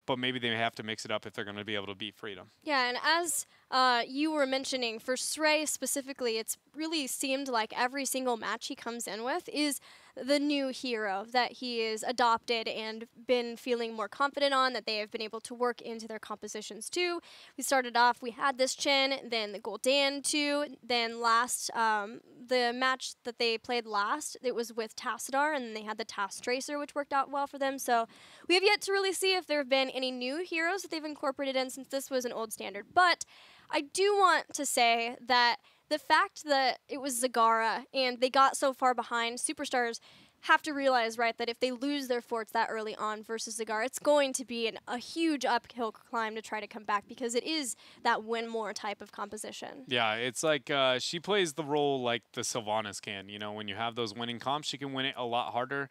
but maybe they have to mix it up if they're going to be able to beat Freedom. Yeah, and as you were mentioning, for Srey specifically, it's really seemed like every single match he comes in with is the new hero that he is adopted and been feeling more confident on, that they have been able to work into their compositions too. We started off, we had this Chen, then the Gul'dan 2, then last, the match that they played last, it was with Tassadar, and then they had the Task Tracer, which worked out well for them. So we have yet to really see if there have been any new heroes that they've incorporated in, since this was an old standard. But I do want to say that the fact that it was Zagara and they got so far behind, Superstars have to realize, right, that if they lose their forts that early on versus Zagara, it's going to be a huge uphill climb to try to come back, because it is that win more type of composition. Yeah, it's like she plays the role like the Sylvanas can. You know, when you have those winning comps, she can win it a lot harder.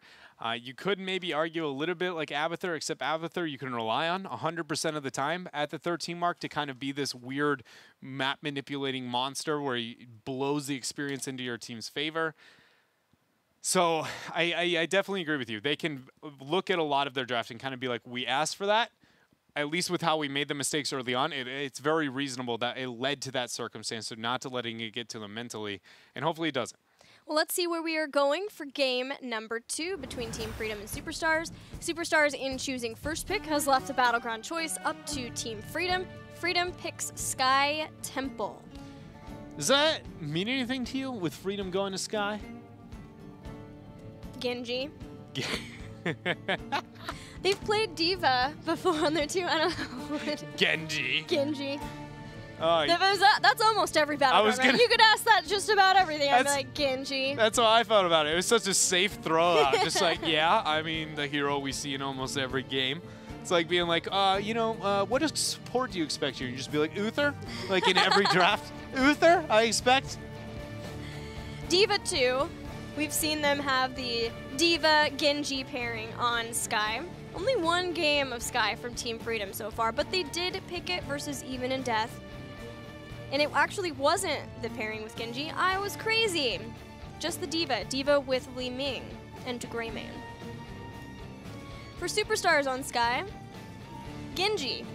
You could maybe argue a little bit like Abathur, except Abathur you can rely on 100% of the time at the 13 mark to kind of be this weird map manipulating monster where he blows the experience into your team's favor. So I definitely agree with you. They can look at a lot of their draft and kind of be like, we asked for that. At least with how we made the mistakes early on, it's very reasonable that it led to that circumstance, so not to letting it get to them mentally, and hopefully it doesn't. Well, let's see where we are going for game number 2 between Team Freedom and Superstars. Superstars, in choosing first pick, has left the battleground choice up to Team Freedom. Freedom picks Sky Temple. Does that mean anything to you with Freedom going to Sky? Genji. They've played Diva before on their team. I don't know. Genji. Genji. That's almost every battleground, right? You could ask that just about everything. I'd be like, Genji. That's what I thought about it. It was such a safe throw out. Just like, yeah, I mean, the hero we see in almost every game. It's like being like, what support do you expect here? You just be like, Uther? Like in every draft? Uther, I expect? Diva 2. We've seen them have the Diva-Genji pairing on Sky. Only one game of Sky from Team Freedom so far, but they did pick it versus Even in Death. And it actually wasn't the pairing with Genji. I was crazy. Just the Diva. Diva with Li Ming and Greyman. For Superstars on Sky, Genji.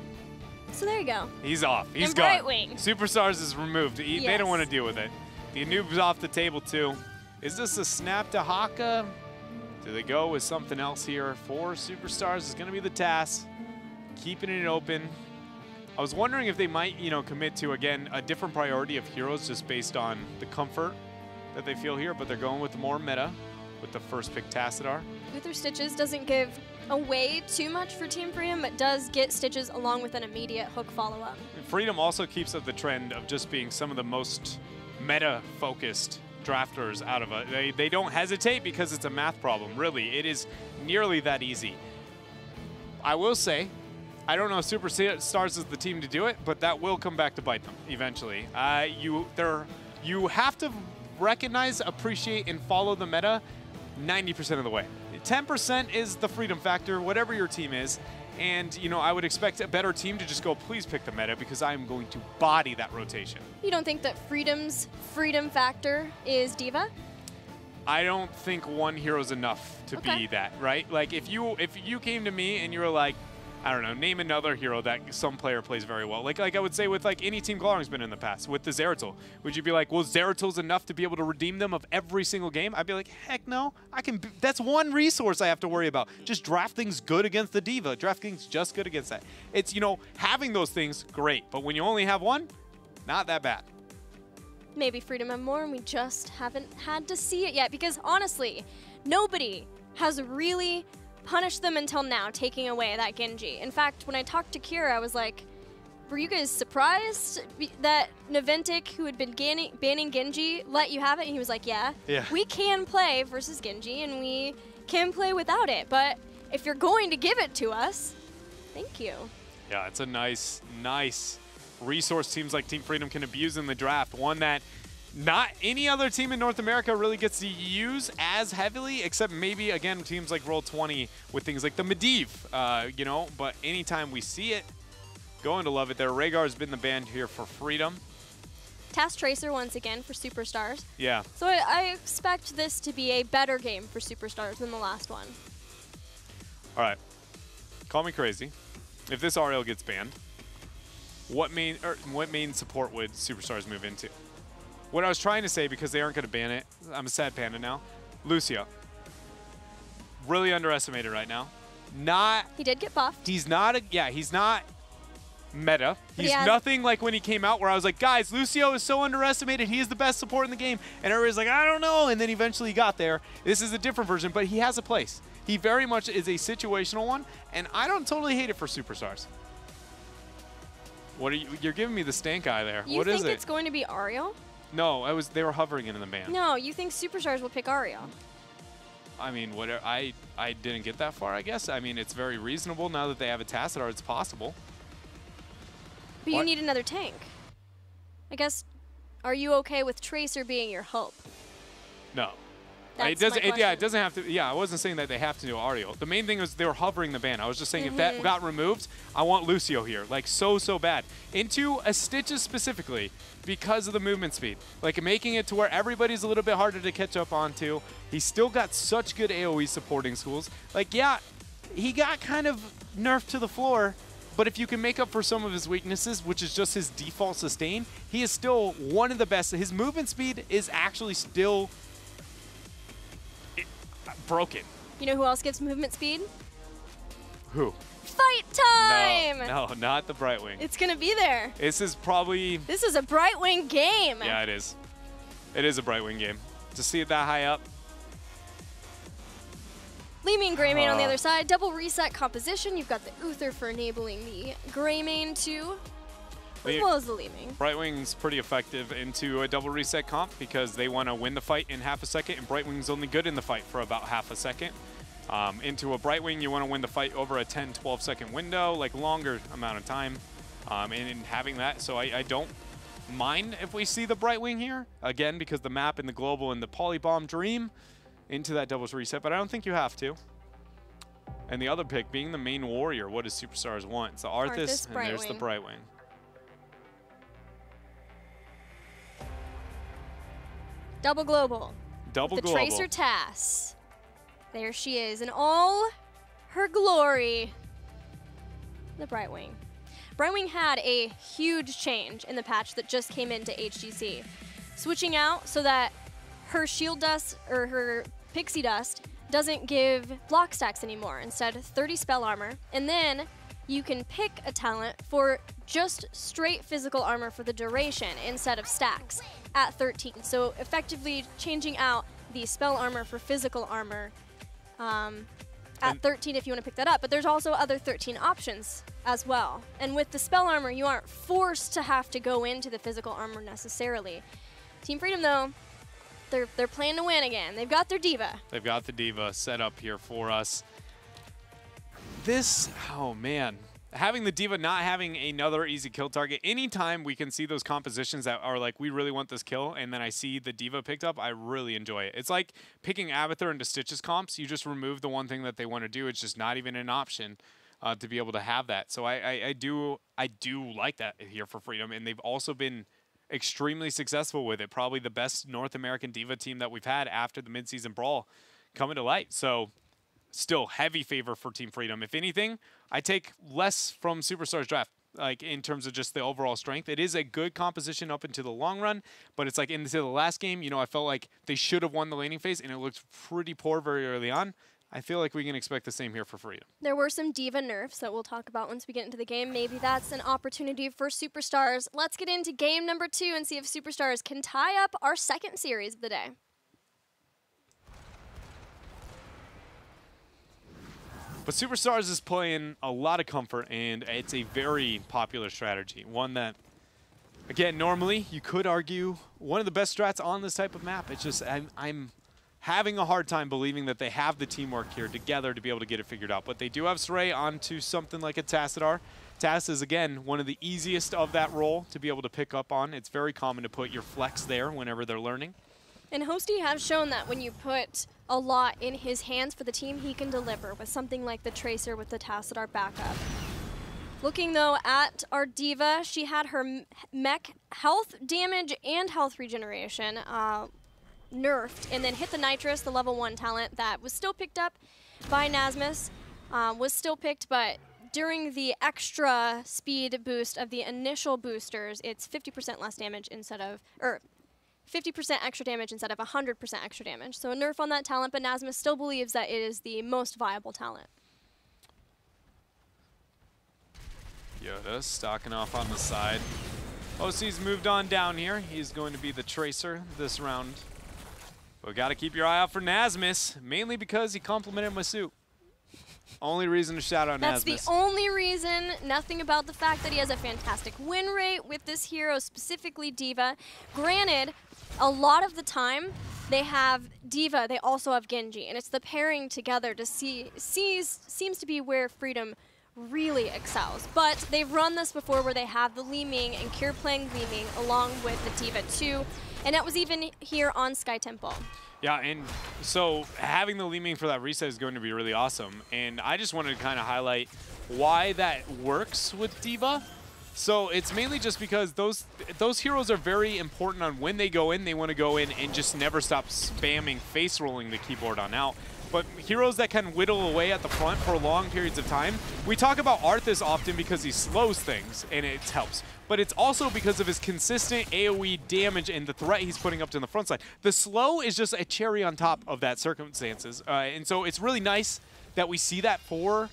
So there you go. He's off. He's and gone. Brightwing. Superstars is removed. Yes. They don't want to deal with it. The noob's off the table too. Is this a snap to Haka? Do they go with something else here? For Superstars is going to be the task. Keeping it open. I was wondering if they might, commit to, again, a different priority of heroes just based on the comfort that they feel here, but they're going with more meta with the first pick Tassadar. Uther Stitches doesn't give away too much for Team Freedom, but does get Stitches along with an immediate hook follow-up. Freedom also keeps up the trend of just being some of the most meta-focused drafters out of it. They don't hesitate because it's a math problem. Really, it is nearly that easy. I will say, I don't know if Superstars is the team to do it, but that will come back to bite them eventually. You have to recognize, appreciate, and follow the meta 90% of the way. 10% is the freedom factor, whatever your team is. And, I would expect a better team to just go, please pick the meta, because I'm going to body that rotation. You don't think that Freedom's freedom factor is Diva? I don't think one hero is enough to be that, right? Like, if you came to me and you were like, I don't know, name another hero that some player plays very well. Like I would say with like any team Glaring's been in the past, with the Zeratul. Would you be like, well, Zeratul's enough to be able to redeem them of every single game? I'd be like, heck no. That's one resource I have to worry about. Just draft things good against the Diva. Draft things just good against that. It's, having those things, great. But when you only have one, not that bad. Maybe Freedom have more and we just haven't had to see it yet, because honestly, nobody has really punished them until now, taking away that Genji. In fact, when I talked to Kira, I was like, were you guys surprised that Naventic, who had been banning Genji, let you have it? And he was like, yeah. We can play versus Genji, and we can play without it. But if you're going to give it to us, thank you. Yeah, it's a nice resource teams like Team Freedom can abuse in the draft. One that not any other team in North America really gets to use as heavily, except maybe, again, teams like Roll20 with things like the Medivh, but anytime we see it, going to love it there. Rhaegar's been the band here for Freedom. Task Tracer once again for Superstars. Yeah. So I expect this to be a better game for Superstars than the last one. All right. Call me crazy. if this RL gets banned, what main support would Superstars move into? What I was trying to say, because they aren't going to ban it, I'm a sad panda now. Lucio. Really underestimated right now. He did get buffed. He's not he's not meta. He's yeah. nothing like when he came out where I was like, guys, Lucio is so underestimated. He is the best support in the game. And everybody's like, I don't know. And then eventually he got there. This is a different version, but he has a place. He very much is a situational one, and I don't totally hate it for Superstars. What are you're giving me the stank eye there. You what is it? think it's going to be Ariel? No, they were hovering into the ban. No, you think Superstars will pick Ariel? I mean, whatever. I didn't get that far, I guess. I mean, it's very reasonable now that they have a Tassadar. It's possible. But you need another tank. I guess, are you okay with Tracer being your hope? No. That's it doesn't. my question. Yeah, it doesn't have to. Yeah, I wasn't saying that they have to do Ariel. The main thing was they were hovering the ban. I was just saying if that got removed, I want Lucio here, like so bad. Into a Stitches specifically because of the movement speed, like making it to where everybody's a little bit harder to catch up onto. He's still got such good AOE supporting schools. Like, yeah, he got kind of nerfed to the floor. But if you can make up for some of his weaknesses, which is just his default sustain, he is still one of the best. His movement speed is actually still broken. You know who else gets movement speed? Who? Fight time! No, not the Brightwing. It's going to be there. This is probably... This is a Brightwing game. Yeah, it is. It is a Brightwing game. To see it that high up. Li-Ming Greymane on the other side. Double reset composition. You've got the Uther for enabling the Greymane too, as well as the Li-Ming. Brightwing's pretty effective into a double reset comp because they want to win the fight in half a second, and Brightwing's only good in the fight for about half a second. Into a Brightwing, you want to win the fight over a 10, 12 second window, like longer amount of time. And in having that, so I don't mind if we see the Brightwing here, again, because the map and the global and the Polybomb dream into that doubles reset, but I don't think you have to. And the other pick being the main warrior, what does Superstars want? It's the Arthas, and there's the Brightwing. Double global. Double the global. Tracer Tass. There she is in all her glory. The Brightwing. Brightwing had a huge change in the patch that just came into HGC. Switching out so that her shield dust, or her pixie dust, doesn't give block stacks anymore. Instead, 30 spell armor. And then you can pick a talent for just straight physical armor for the duration instead of stacks at 13. So effectively changing out the spell armor for physical armor at 13 if you want to pick that up. But there's also other 13 options as well. And with the spell armor, you aren't forced to have to go into the physical armor necessarily. Team Freedom, though, they're playing to win again. They've got their diva. They've got the diva set up here for us. This, oh man. Having the diva not having another easy kill target, anytime we can see those compositions that are like, we really want this kill, and then I see the diva picked up, I really enjoy it. It's like picking Abathur into Stitches comps. You just remove the one thing that they want to do. It's just not even an option to be able to have that. So I do like that here for Freedom, and they've also been extremely successful with it. Probably the best North American diva team that we've had after the midseason brawl coming to light. So still heavy favor for Team Freedom. If anything, I take less from Superstars draft, like in terms of just the overall strength. It is a good composition up into the long run, but it's like into the last game, you know, I felt like they should have won the laning phase, and it looked pretty poor very early on. I feel like we can expect the same here for Freedom. There were some diva nerfs that we'll talk about once we get into the game. Maybe that's an opportunity for Superstars. Let's get into game number 2 and see if Superstars can tie up our second series of the day. But Superstars is playing a lot of comfort, and it's a very popular strategy. One that, again, normally you could argue one of the best strats on this type of map. It's just I'm having a hard time believing that they have the teamwork here together to be able to get it figured out. But they do have Saray onto something like a Tassadar. Tass is, again, one of the easiest of that role to be able to pick up on. It's very common to put your flex there whenever they're learning. And Hosty has shown that when you put a lot in his hands for the team, he can deliver with something like the Tracer with the Tassadar backup. Looking, though, at our diva, she had her mech health damage and health regeneration nerfed, and then hit the Nitrous, the level 1 talent that was still picked up by Nasmus, was still picked, but during the extra speed boost of the initial boosters, it's 50% less damage instead of, or 50% extra damage instead of 100% extra damage. So a nerf on that talent, but Nasmus still believes that it is the most viable talent. Yoda stocking off on the side. OC's moved on down here. He's going to be the Tracer this round. But got to keep your eye out for Nasmus, mainly because he complimented my suit. Only reason to shout out That's Nasmus. That's the only reason. Nothing about the fact that he has a fantastic win rate with this hero, specifically D.Va. Granted, a lot of the time they have D.Va, they also have Genji, and it's the pairing together to seems to be where Freedom really excels. But they've run this before where they have the Li Ming and Cure playing Li Ming along with the D.Va too, and that was even here on Sky Temple. Yeah, and so having the Li Ming for that reset is going to be really awesome. And I just wanted to kind of highlight why that works with D.Va. So it's mainly just because those heroes are very important on when they go in. They want to go in and just never stop spamming face rolling the keyboard on out. But heroes that can whittle away at the front for long periods of time, we talk about Arthas often because he slows things and it helps. But it's also because of his consistent AoE damage and the threat he's putting up to the front side. The slow is just a cherry on top of that circumstances. And so it's really nice that we see that for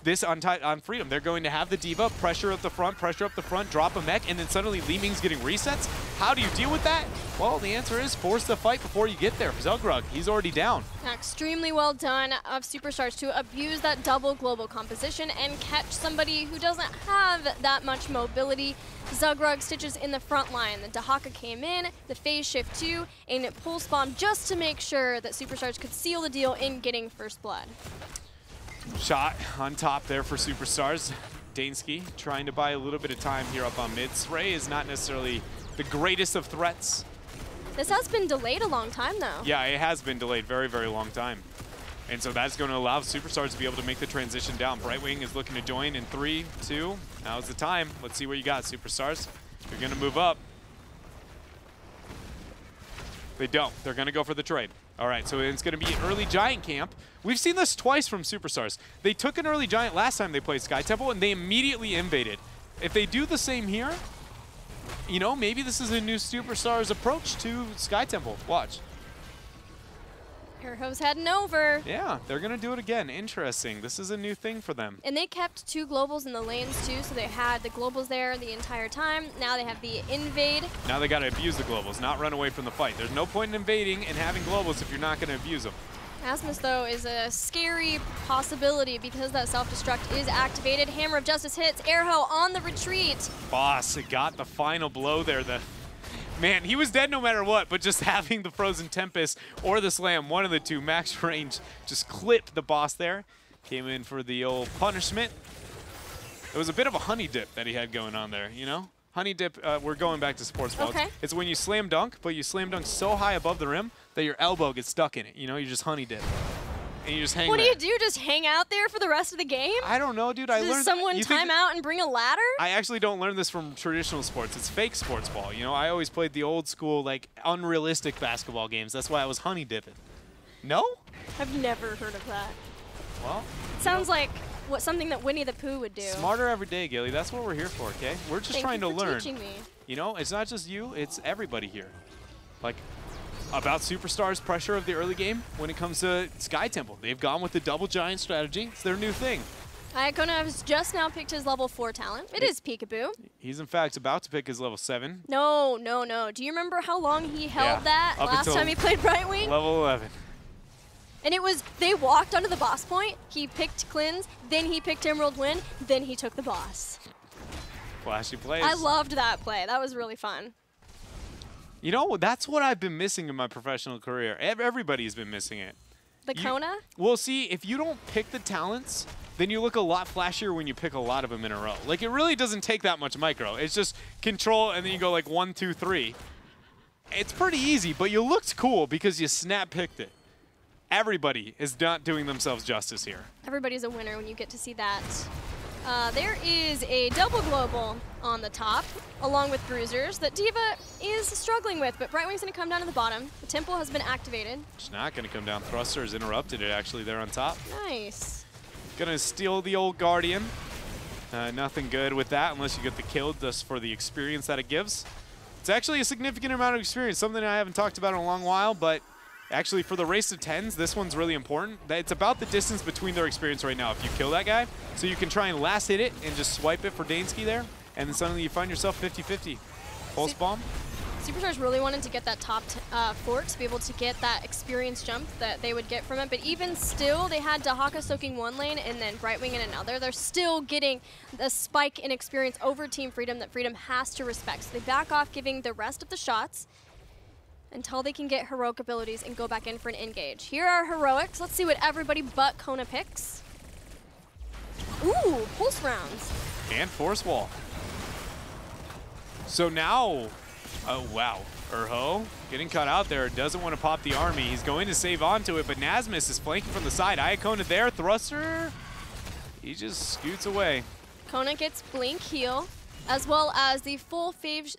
this on Freedom. They're going to have the D.Va, pressure up the front, drop a mech, and then suddenly Li Ming's getting resets. How do you deal with that? Well, the answer is force the fight before you get there. Zughrug, he's already down. Extremely well done of Superstars to abuse that double global composition and catch somebody who doesn't have that much mobility. Zughrug stitches in the front line. The Dahaka came in, the phase shift too, and it pulse bomb just to make sure that Superstars could seal the deal in getting first blood. Shot on top there for Superstars. Dansky trying to buy a little bit of time here up on mid. Sray is not necessarily the greatest of threats. This has been delayed a long time though. Yeah, it has been delayed very, very long time. And so that's going to allow Superstars to be able to make the transition down. Brightwing is looking to join in 3, 2. Now's the time. Let's see what you got, Superstars. You're going to move up. They don't. They're going to go for the trade. All right, so it's going to be an early Giant camp. We've seen this twice from Superstars. They took an early Giant last time they played Sky Temple, and they immediately invaded. If they do the same here, you know, maybe this is a new Superstars approach to Sky Temple. Watch. Airho's heading over. Yeah, they're going to do it again. Interesting. This is a new thing for them. And they kept 2 globals in the lanes too, so they had the globals there the entire time. Now they have the invade. Now they got to abuse the globals, not run away from the fight. There's no point in invading and having globals if you're not going to abuse them. Nasmus, though, is a scary possibility because that self-destruct is activated. Hammer of Justice hits. Airho on the retreat. Boss got the final blow there. Man, he was dead no matter what, but just having the Frozen Tempest or the Slam, one of the two, max range, just clipped the boss there. Came in for the old punishment. It was a bit of a honey dip that he had going on there, you know? Honey dip, we're going back to sports balls. Okay. It's when you slam dunk, but you slam dunk so high above the rim that your elbow gets stuck in it. You know, you just honey dip. And you just hang What there. do you do? Just hang out there for the rest of the game? I don't know, dude. I learned. Does someone time out and bring a ladder? I actually don't learn this from traditional sports. It's fake sports ball. You know, I always played the old school, like, unrealistic basketball games. That's why I was honey dipping. No? I've never heard of that. Well, Sounds like something that Winnie the Pooh would do. Smarter every day, Gilly. That's what we're here for, okay? We're just trying to learn. Teaching me. You know, it's not just you, it's everybody here. Like, about Superstars' pressure of the early game when it comes to Sky Temple. They've gone with the double giant strategy. It's their new thing. Iacona has just now picked his level 4 talent. It is Peekaboo. He's, in fact, about to pick his level 7. No. Do you remember how long he held that up last time he played Brightwing? Level 11. And it was, they walked onto the boss point, he picked Cleanse, then he picked Emerald Wind, then he took the boss. Flashy plays. I loved that play. That was really fun. You know, that's what I've been missing in my professional career. Everybody's been missing it. The Kona? Well, see, if you don't pick the talents, then you look a lot flashier when you pick a lot of them in a row. Like, it really doesn't take that much micro. It's just control, and then you go like 1, 2, 3. It's pretty easy, but you looked cool because you snap picked it. Everybody is not doing themselves justice here. Everybody's a winner when you get to see that. There is a double global on the top, along with bruisers, that D.Va is struggling with, but Brightwing's going to come down to the bottom. The temple has been activated. It's not going to come down. Thruster has interrupted it, actually, there on top. Nice. Going to steal the old Guardian. Nothing good with that unless you get the kill just for the experience that it gives. It's actually a significant amount of experience, something I haven't talked about in a long while, but actually for the race to 10s, this one's really important. It's about the distance between their experience right now if you kill that guy. So you can try and last hit it and just swipe it for Dansky there, and then suddenly you find yourself 50-50. Pulse bomb. Superstars really wanted to get that top fort to be able to get that experience jump that they would get from it, but even still, they had Dahaka soaking one lane and then Brightwing in another. They're still getting the spike in experience over Team Freedom that Freedom has to respect. So they back off giving the rest of the shots until they can get heroic abilities and go back in for an engage. Here are heroics. Let's see what everybody but Kona picks. Ooh, pulse rounds. And force wall. So now, oh wow, Urho getting cut out there, doesn't want to pop the army. He's going to save onto it, but Nasmus is flanking from the side. Iacona there, thruster, he just scoots away. Kona gets blink heal, as well as the full phase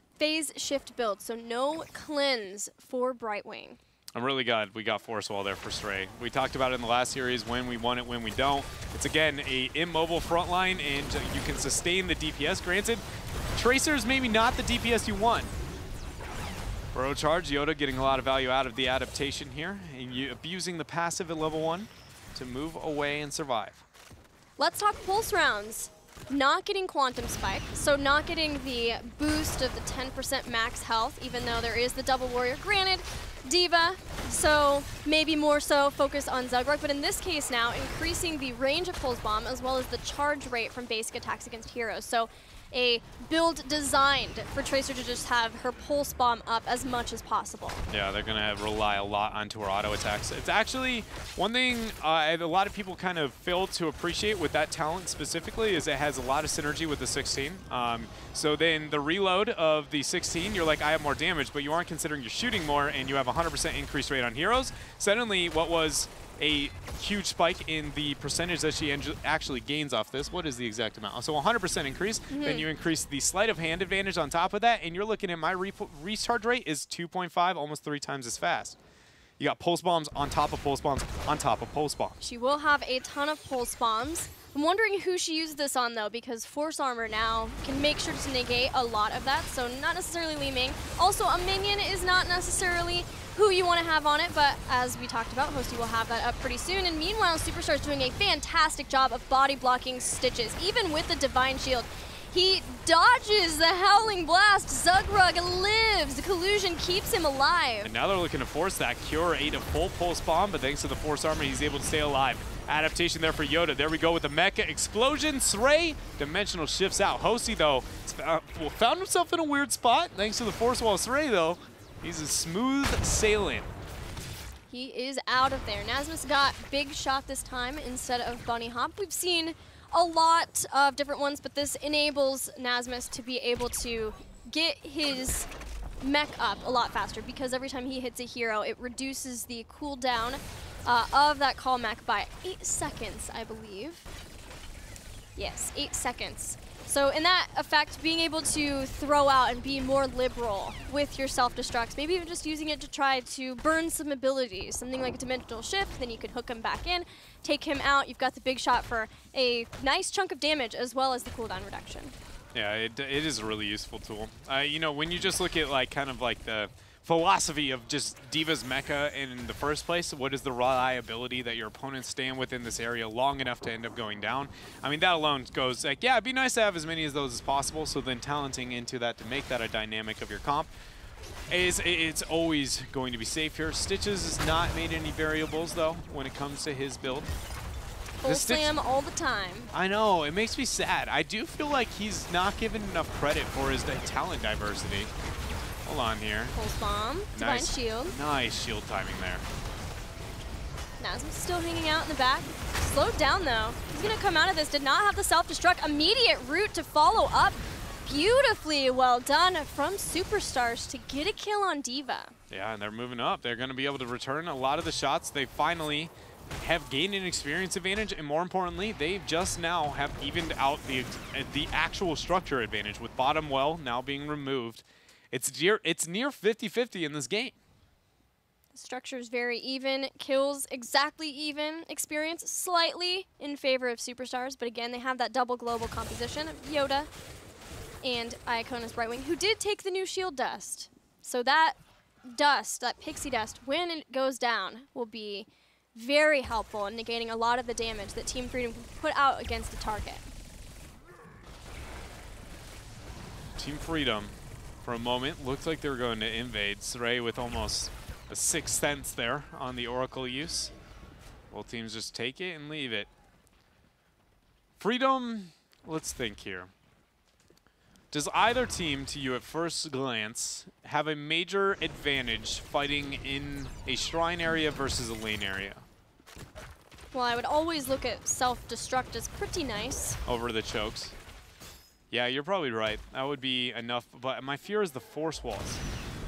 shift build, so no cleanse for Brightwing. I'm really glad we got force wall there for Stray. We talked about it in the last series, when we want it, when we don't. It's again a immobile front line, and you can sustain the DPS. Granted, Tracer's maybe not the DPS you want. Burrow charge, Yoda getting a lot of value out of the adaptation here, and you abusing the passive at level 1 to move away and survive. Let's talk pulse rounds. Not getting Quantum Spike, so not getting the boost of the 10% max health, even though there is the double warrior. Granted, D.Va, so maybe more so focus on Zugrock, but in this case now, increasing the range of Pulse Bomb as well as the charge rate from basic attacks against heroes. So a build designed for Tracer to just have her Pulse Bomb up as much as possible. Yeah, they're going to rely a lot onto her auto attacks. It's actually one thing a lot of people kind of fail to appreciate with that talent specifically is it has a lot of synergy with the 16. So then the reload of the 16, you're like, I have more damage, but you aren't considering you're shooting more, and you have 100% increase rate on heroes. Suddenly, what was a huge spike in the percentage that she actually gains off this. What is the exact amount? So 100% increase, then you increase the sleight of hand advantage on top of that, and you're looking at my recharge rate is 2.5, almost 3 times as fast. You got pulse bombs on top of pulse bombs on top of pulse bombs. She will have a ton of pulse bombs. I'm wondering who she uses this on, though, because Force Armor now can make sure to negate a lot of that, so not necessarily Li Ming. Also, a minion is not necessarily who you want to have on it, but as we talked about, Hosty will have that up pretty soon. And meanwhile, Superstar's doing a fantastic job of body blocking Stitches, even with the Divine Shield. He dodges the Howling Blast. Zugrug lives. The collusion keeps him alive. And now they're looking to force that Cure 8 of full Pulse Bomb, but thanks to the Force Armor, he's able to stay alive. Adaptation there for Yoda. There we go with the Mecha Explosion. Srey, dimensional shifts out. Hosty, though, found himself in a weird spot. Thanks to the Force Wall. Srey, though, he's a smooth sailing. He is out of there. Nasmus got Big Shot this time instead of Bunny Hop. We've seen a lot of different ones, but this enables Nasmus to be able to get his mech up a lot faster, because every time he hits a hero, it reduces the cooldown of that call mech by 8 seconds, I believe. Yes, 8 seconds. So in that effect, being able to throw out and be more liberal with your self-destructs, maybe even just using it to try to burn some abilities, something like a dimensional shift, then you can hook him back in, take him out. You've got the Big Shot for a nice chunk of damage as well as the cooldown reduction. Yeah, it is a really useful tool. You know, when you just look at like kind of like the philosophy of just D.Va's mecha in the first place, what is the reliability that your opponents stand within this area long enough to end up going down? I mean, that alone goes like, yeah, it'd be nice to have as many of those as possible, so then talenting into that to make that a dynamic of your comp, it's always going to be safe here. Stitches has not made any variables, though, when it comes to his build. Full slam all the time. I know, it makes me sad. I do feel like he's not given enough credit for his talent diversity. Hold on here. Pulse Bomb, Divine Shield. Nice shield timing there. Nasmus still hanging out in the back. Slowed down, though. He's going to come out of this. Did not have the self-destruct. Immediate route to follow up. Beautifully well done from Superstars to get a kill on D.Va. Yeah, and they're moving up. They're going to be able to return a lot of the shots. They finally have gained an experience advantage, and more importantly, they just now have evened out the actual structure advantage with bottom well now being removed. It's near 50-50 in this game. The structure is very even. Kills exactly even. Experience slightly in favor of Superstars, but again, they have that double global composition of Yoda and Iakona's Brightwing, who did take the new shield dust. So that dust, that pixie dust, when it goes down, will be very helpful in negating a lot of the damage that Team Freedom can put out against the target. Team Freedom, for a moment, looked like they were going to invade. Sray with almost a 6th sense there on the Oracle use. Both teams just take it and leave it. Freedom, let's think here. Does either team, to you at first glance, have a major advantage fighting in a shrine area versus a lane area? Well, I would always look at self-destruct as pretty nice. Over the chokes. Yeah, you're probably right. That would be enough, but my fear is the force walls.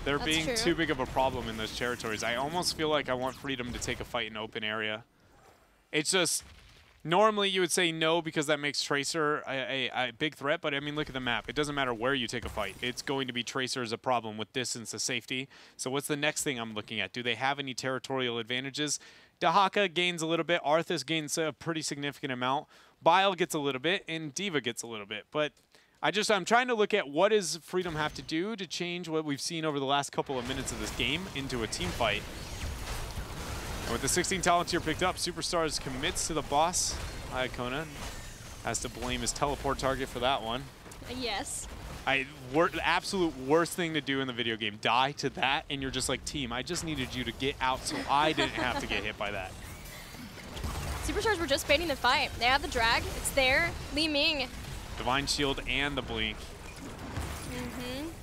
They're That's being true. too big of a problem in those territories. I almost feel like I want Freedom to take a fight in open area. It's just, normally you would say no because that makes Tracer a big threat, but I mean, look at the map. It doesn't matter where you take a fight. It's going to be Tracer as a problem with distance of safety. So what's the next thing I'm looking at? Do they have any territorial advantages? Dahaka gains a little bit. Arthas gains a pretty significant amount. Bile gets a little bit, and Diva gets a little bit. But I'm trying to look at what does Freedom have to do to change what we've seen over the last couple of minutes of this game into a team fight. And with the 16 talents here picked up, Superstars commits to the boss. Iacona has to blame his teleport target for that one. Yes. The absolute worst thing to do in the video game, die to that, and you're just like, team, I just needed you to get out so I didn't have to get hit by that. Superstars were just baiting the fight. They have the drag. It's there. Li Ming. Divine Shield and the Blink.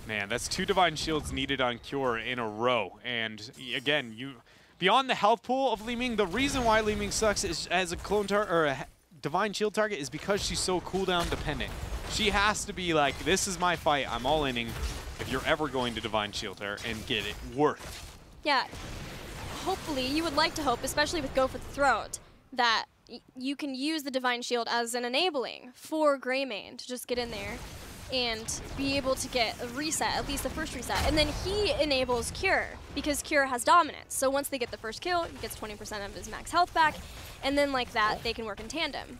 Man, that's 2 Divine Shields needed on Cure in a row. And again, beyond the health pool of Li Ming, the reason why Li Ming sucks is as a clone target or a Divine Shield target is because she's so cooldown dependent. She has to be like, this is my fight, I'm all inning if you're ever going to Divine Shield her and get it worth. Yeah, hopefully, you would like to hope, especially with Go for the Throat, that you can use the Divine Shield as an enabling for Greymane to just get in there and be able to get a reset, at least the first reset. And then he enables Cure, because Cure has dominance. So once they get the first kill, he gets 20% of his max health back, and then like that, they can work in tandem.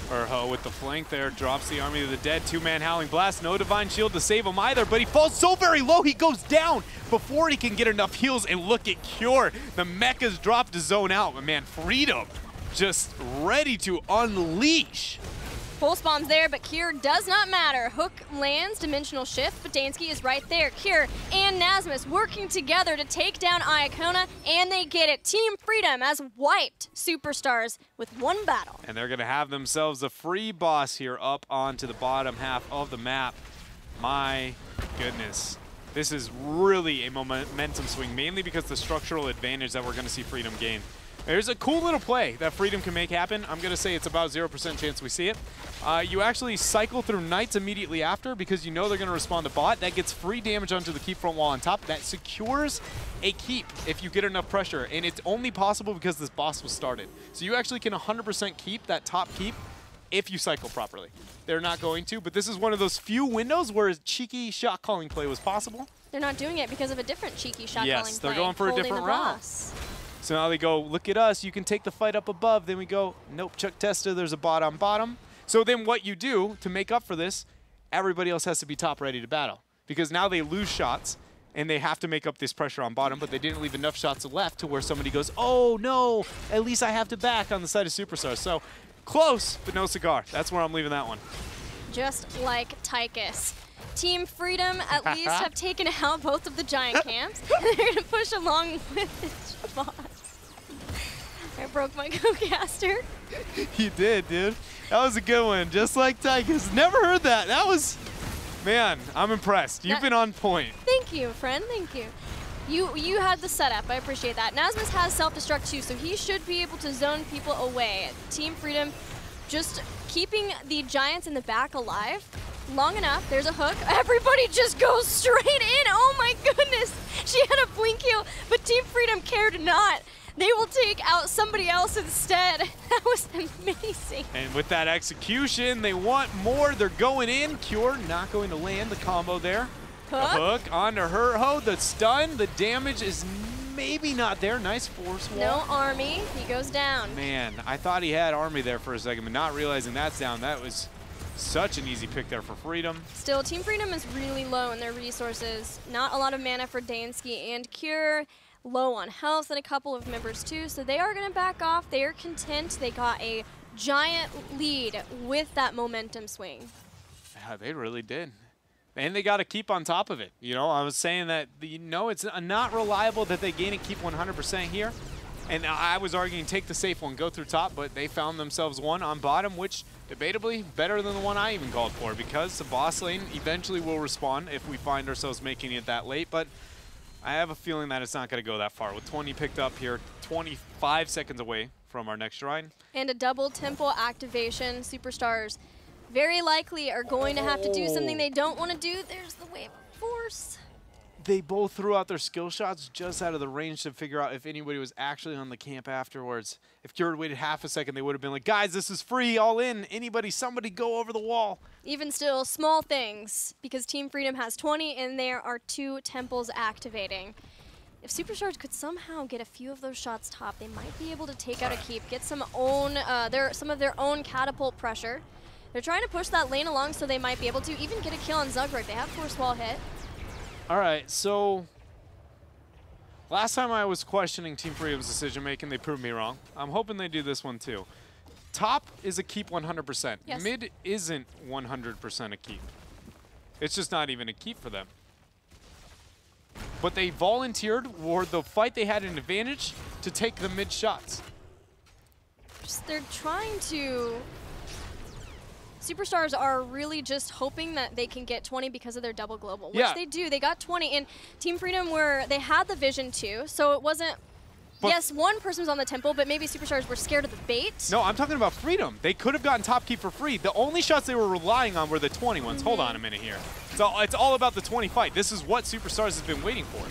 Urho with the flank there, drops the Army of the Dead, 2-man Howling Blast, no Divine Shield to save him either, but he falls so very low, he goes down before he can get enough heals, and look at Cure. The mechas drop to zone out, but man, Freedom just ready to unleash. Full spawns there, but Cure does not matter. Hook lands, Dimensional Shift, but Dansky is right there. Cure and Nasmus working together to take down Iacona, and they get it. Team Freedom has wiped Superstars with 1 battle. And they're going to have themselves a free boss here up onto the bottom half of the map. My goodness. This is really a momentum swing, mainly because the structural advantage that we're going to see Freedom gain. There's a cool little play that Freedom can make happen. I'm going to say it's about 0% chance we see it. You actually cycle through Knights immediately after because you know they're going to respond to bot. That gets free damage onto the keep front wall on top. That secures a keep if you get enough pressure. And it's only possible because this boss was started. So you actually can 100% keep that top keep if you cycle properly. They're not going to, but this is one of those few windows where a cheeky shot calling play was possible. They're not doing it because of a different cheeky shot calling play. Yes, they're going for a different route. Boss. So now they go, look at us, you can take the fight up above. Then we go, nope, Chuck Testa, there's a bot on bottom. So then what you do to make up for this, everybody else has to be top ready to battle. Because now they lose shots, and they have to make up this pressure on bottom, but they didn't leave enough shots left to where somebody goes, oh no, at least I have to back on the side of Superstars. So close, but no cigar. That's where I'm leaving that one. Just like Tychus. Team Freedom at least have taken out both of the giant camps. They're going to push along with this boss. I broke my co-caster. You did, dude. That was a good one. Just like Tychus. Never heard that. That was, man, I'm impressed. You've been on point. Thank you, friend. Thank you. You had the setup. I appreciate that. Nasmus has self-destruct too, so he should be able to zone people away. Team Freedom just keeping the giants in the back alive long enough. There's a hook. Everybody just goes straight in. Oh my goodness. She had a blink heal, but Team Freedom cared not. They will take out somebody else instead. That was amazing. And with that execution, they want more. They're going in. Cure not going to land the combo there. The hook onto her. Oh, the stun. The damage is maybe not there. Nice force wall. No Army. He goes down. Man, I thought he had Army there for a second, but not realizing that's down. That was such an easy pick there for Freedom. Still, Team Freedom is really low in their resources. Not a lot of mana for Dansky and Cure. Low on health and a couple of members too, so they are going to back off. They are content. They got a giant lead with that momentum swing. Yeah, they really did. And they got to keep on top of it. You know, I was saying that, it's not reliable that they gain and keep 100% here. And I was arguing take the safe one, go through top, but they found themselves one on bottom, which debatably better than the one I even called for, because the boss lane eventually will respawn if we find ourselves making it that late. But I have a feeling that it's not going to go that far. With 20 picked up here, 25 seconds away from our next shrine. And a double temple activation. Superstars very likely are going to have to do something they don't want to do. There's the wave of force. They both threw out their skill shots just out of the range to figure out if anybody was actually on the camp afterwards. If Cure had waited half a second, they would have been like, guys, this is free, all in. Anybody, somebody go over the wall. Even still, small things, because Team Freedom has 20 and there are 2 temples activating. If Superstars could somehow get a few of those shots top, they might be able to take out a keep, get some of their own catapult pressure. They're trying to push that lane along, so they might be able to even get a kill on Zugrug. They have force wall hit. All right, so last time I was questioning Team Freedom's decision-making, they proved me wrong. I'm hoping they do this one too. Top is a keep 100%. Yes. Mid isn't 100% a keep. It's just not even a keep for them. But they volunteered for the fight they had an advantage to take the mid shots. They're trying to... Superstars are really just hoping that they can get 20 because of their double global, which they do. They got 20, and Team Freedom they had the vision too, so it wasn't... But yes, one person was on the temple, but maybe Superstars were scared of the bait. No, I'm talking about Freedom. They could have gotten top keep for free. The only shots they were relying on were the 20 ones. Hold on a minute here. So it's all about the 20 fight. This is what Superstars has been waiting for.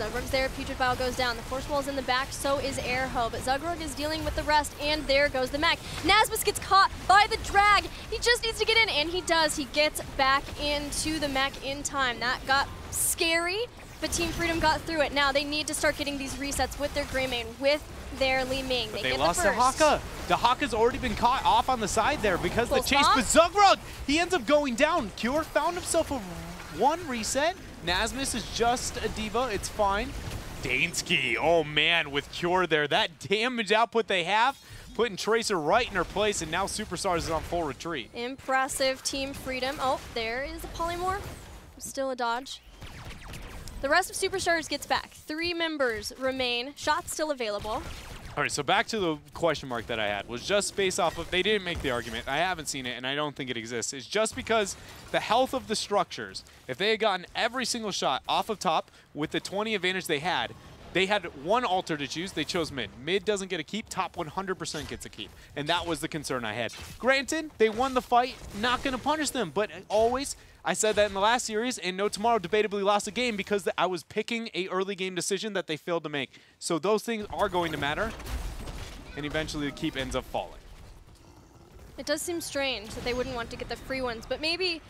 Zugrug's there, Putrid Bile goes down. The force wall's in the back, so is Airho, but Zugrug is dealing with the rest, and there goes the mech. Nazmus gets caught by the drag. He just needs to get in, and he does. He gets back into the mech in time. That got scary, but Team Freedom got through it. Now they need to start getting these resets with their Greymane, with their Li Ming. But they get lost the to first. Haka. The Haka's already been caught off on the side there because Full the chase. stop. But Zugrug, he ends up going down. Cure found himself a one reset. Nazmus is just a diva. It's fine. Dansky, oh man, with Cure there. That damage output they have, putting Tracer right in her place, and now Superstars is on full retreat. Impressive Team Freedom. Oh, there is a Polymorph. Still a dodge. The rest of Superstars gets back. 3 members remain. Shots still available. All right, so back to the question mark that I had, was just based off of, they didn't make the argument, I haven't seen it, and I don't think it exists. It's just because the health of the structures, if they had gotten every single shot off of top with the 20 advantage they had one altar to choose, they chose mid. Mid doesn't get a keep, top 100% gets a keep. And that was the concern I had. Granted, they won the fight, not gonna punish them, but always, I said that in the last series, and No Tomorrow debatably lost a game because I was picking a early game decision that they failed to make. So those things are going to matter, and eventually the keep ends up falling. It does seem strange that they wouldn't want to get the free ones, but maybe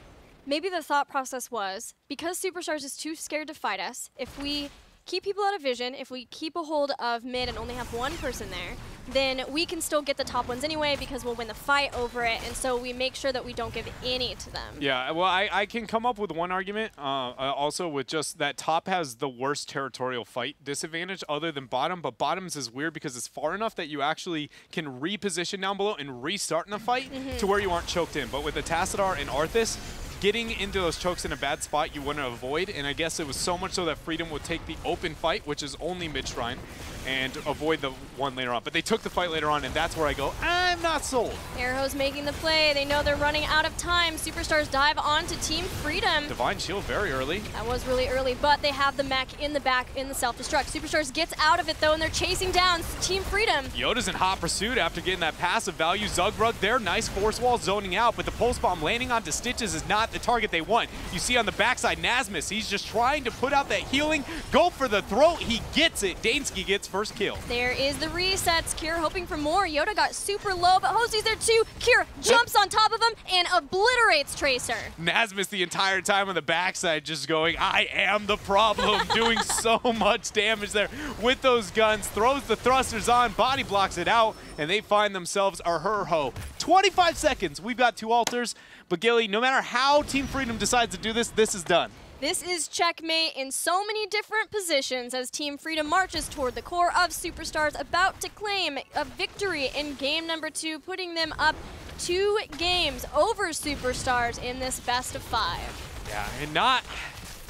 the thought process was, because Superstars is too scared to fight us, if we keep people out of vision, if we keep a hold of mid and only have one person there, then we can still get the top ones anyway because we'll win the fight over it, and so we make sure that we don't give any to them. Yeah, well, I can come up with one argument also with just that top has the worst territorial fight disadvantage other than bottom, but bottoms is weird because it's far enough that you actually can reposition down below and restart in the fight to where you aren't choked in. But with the Tassadar and Arthas, getting into those chokes in a bad spot you want to avoid, and I guess it was so much so that Freedom would take the open fight, which is only mid-shrine, and avoid the one later on. But they took the fight later on, and that's where I go, I'm not sold. Airho's making the play. They know they're running out of time. Superstars dive onto Team Freedom. Divine Shield very early. That was really early, but they have the mech in the back in the self-destruct. Superstars gets out of it, though, and they're chasing down Team Freedom. Yoda's in hot pursuit after getting that passive value. Zugrug there, nice force wall zoning out, but the pulse bomb landing onto Stitches is not not the target they want. You see on the backside, Nasmus, he's just trying to put out that healing, go for the throat, he gets it. Dansky gets first kill. There is the resets. Kier hoping for more. Yoda got super low, but Hosey's there too. Kier jumps on top of him and obliterates Tracer. Nasmus the entire time on the backside just going, I am the problem, doing so much damage there with those guns, throws the thrusters on, body blocks it out, and they find themselves a her-ho. 25 seconds, we've got 2 altars, but Gilly, no matter how Team Freedom decides to do this, this is done. This is checkmate in so many different positions as Team Freedom marches toward the core of Superstars, about to claim a victory in game number 2, putting them up 2 games over Superstars in this best of 5. Yeah, and not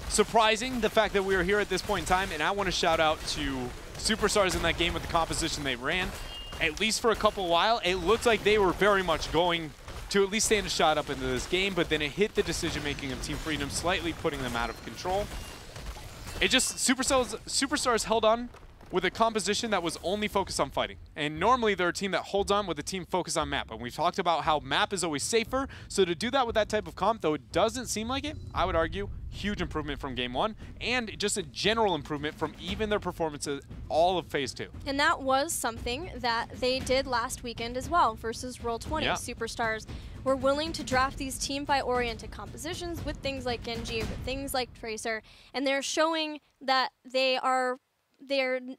surprising the fact that we are here at this point in time, and I want to shout out to Superstars in that game with the composition they ran. At least for a couple while, it looked like they were very much going to at least stand a shot up into this game, but then it hit the decision-making of Team Freedom, slightly putting them out of control. It just, Superstars held on with a composition that was only focused on fighting. And normally they're a team that holds on with a team focused on map. And we've talked about how map is always safer, so to do that with that type of comp, though it doesn't seem like it, I would argue, huge improvement from game 1, and just a general improvement from even their performances all of phase 2. And that was something that they did last weekend as well versus Roll20. Yeah. Superstars were willing to draft these team fight oriented compositions with things like Genji, with things like Tracer, and they're showing that they're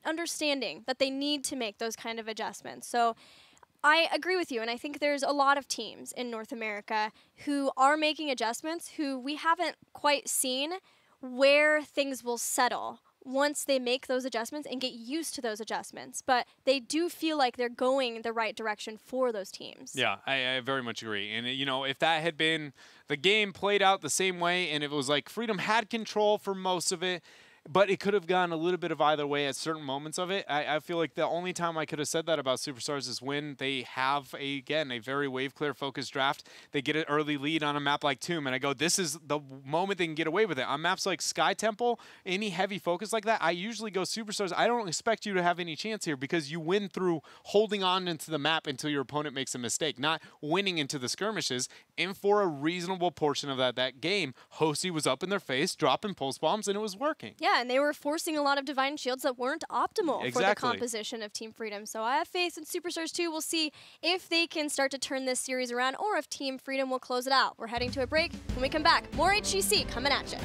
understanding that they need to make those kind of adjustments. So I agree with you, and I think there's a lot of teams in North America who are making adjustments who we haven't quite seen where things will settle once they make those adjustments and get used to those adjustments. But they do feel like they're going the right direction for those teams. Yeah, I very much agree. And, you know, if that had been the game played out the same way and it was like Freedom had control for most of it, but it could have gone a little bit of either way at certain moments of it. I feel like the only time I could have said that about Superstars is when they have, a very wave clear focused draft. They get an early lead on a map like Tomb, and I go, this is the moment they can get away with it. On maps like Sky Temple, any heavy focus like that, I usually go Superstars. I don't expect you to have any chance here because you win through holding on into the map until your opponent makes a mistake, not winning into the skirmishes. And for a reasonable portion of that game, Hosey was up in their face, dropping pulse bombs, and it was working. Yeah, and they were forcing a lot of Divine Shields that weren't optimal for the composition of Team Freedom. So I have faith in Superstars 2. We'll see if they can start to turn this series around or if Team Freedom will close it out. We're heading to a break. When we come back, more HGC coming at you.